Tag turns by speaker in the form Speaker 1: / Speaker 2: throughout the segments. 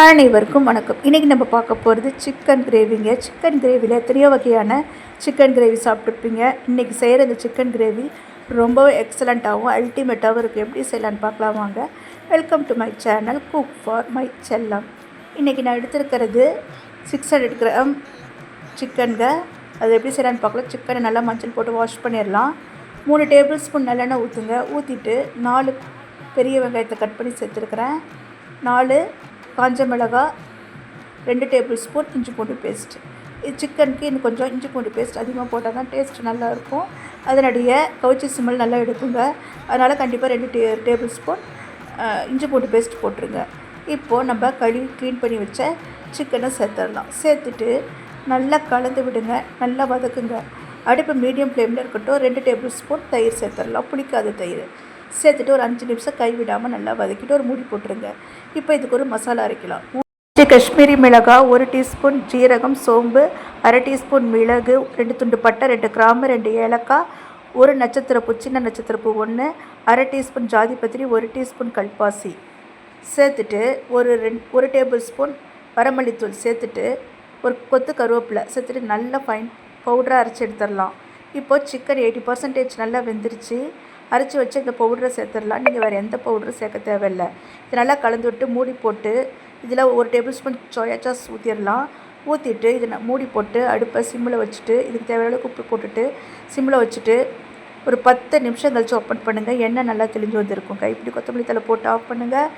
Speaker 1: அனைவருக்கும் வணக்கம். இன்றைக்கி நம்ம பார்க்க போகிறது சிக்கன் கிரேவிங்க. சிக்கன் கிரேவியில் எத்தனையோ வகையான சிக்கன் கிரேவி சாப்பிட்ருப்பீங்க. இன்றைக்கி செய்கிற இந்த சிக்கன் கிரேவி ரொம்பவே எக்ஸலண்ட்டாகவும் அல்டிமேட்டாகவும் இருக்குது. எப்படி செய்யலான்னு பார்க்கலாம் வாங்க. Welcome to my channel cook for my செல்லம். இன்றைக்கி நான் எடுத்துருக்கிறது 600 கிராம் சிக்கனுங்க. அது எப்படி செய்யலான்னு பார்க்கலாம். சிக்கனை நல்லா மஞ்சள் போட்டு வாஷ் பண்ணிடலாம். 3 டேபிள் ஸ்பூன் நல்லெண்ணெய் ஊற்றுங்க. ஊற்றிட்டு 4 பெரிய வெங்காயத்தை கட் பண்ணி சேர்த்துருக்குறேன். 4 காஞ்ச மிளகாய், 2 டேபிள் ஸ்பூன் இஞ்சி பூண்டு பேஸ்ட். இது சிக்கனுக்கு இன்னும் கொஞ்சம் இஞ்சி பூண்டு பேஸ்ட் அதிகமாக போட்டால் தான் டேஸ்ட் நல்லாயிருக்கும். அதனுடைய கவுச்சி ஸ்மெல் நல்லா எடுக்குங்க. அதனால் கண்டிப்பாக 2 டேபிள் ஸ்பூன் இஞ்சி பூண்டு பேஸ்ட் போட்டுருங்க. இப்போது நம்ம கழுவி க்ளீன் பண்ணி வச்ச சிக்கனை சேர்த்துடலாம். சேர்த்துட்டு நல்லா கலந்து விடுங்க. நல்லா வதக்குங்க. அடுப்பு மீடியம் ஃப்ளேமில் இருக்கட்டும். 2 டேபிள் ஸ்பூன் தயிர் சேர்த்துடலாம். புளிக்காத தயிர் சேர்த்துட்டு ஒரு 5 நிமிஷம் கைவிடாமல் நல்லா வதக்கிட்டு ஒரு மூடி போட்டுருங்க. இப்போ இதுக்கு ஒரு மசாலா அரைக்கலாம். காஷ்மீரி மிளகாய், 1 டீஸ்பூன் ஜீரகம், சோம்பு, 1/2 டீஸ்பூன் மிளகு, 2 துண்டு பட்டை, 2 கிராம்பு, 2 ஏலக்காய், 1 நட்சத்திரப்பூ, சின்ன நட்சத்திரப்பூ 1, 1/2 டீஸ்பூன் ஜாதிபத்திரி, 1 டீஸ்பூன் கல்பாசி சேர்த்துட்டு ஒரு டேபிள் ஸ்பூன் வரமல்லித்தூள் சேர்த்துட்டு ஒரு கொத்து கருவேப்பிலை சேர்த்துட்டு நல்லா ஃபைன் பவுடராக அரைச்சி எடுத்துடலாம். இப்போது சிக்கன் 80% நல்லா வெந்துருச்சு. அரைச்சி வச்சு இந்த பவுடரை சேர்த்துடலாம். நீங்கள் வேறு எந்த பவுடரும் சேர்க்க தேவையில்லை. இது நல்லா கலந்து விட்டு மூடி போட்டு இதில் 1 டேபிள் ஸ்பூன் சோயா சாஸ் ஊற்றிடலாம். ஊற்றிட்டு இதை மூடி போட்டு அடுப்பை சிம்மில் வச்சுட்டு இதுக்கு தேவையான உப்பு போட்டுட்டு சிம்மில் வச்சுட்டு ஒரு 10 நிமிஷம் கழிச்சு ஓப்பன் பண்ணுங்கள். எண்ணெய் நல்லா தெளிஞ்சு வந்துருக்குங்க. இப்படி கொத்தமல்லி தலை போட்டு ஆஃப் பண்ணுங்கள்.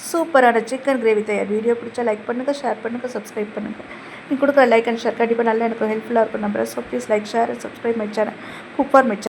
Speaker 1: சூப்பரான சிக்கன் கிரேவி தயார். வீடியோ பிடிச்சா லைக் பண்ணுங்கள், ஷேர் பண்ணுங்கள், சப்ஸ்கிரைப் பண்ணுங்கள். நீங்கள் கொடுக்குற லைக் அண்ட் ஷேர் கண்டிப்பாக நல்லா எனக்கு ஹெல்ப்ஃபுல்லாக இருக்கும் நம்புறேன். So please like, share and subscribe my channel cook for my channel.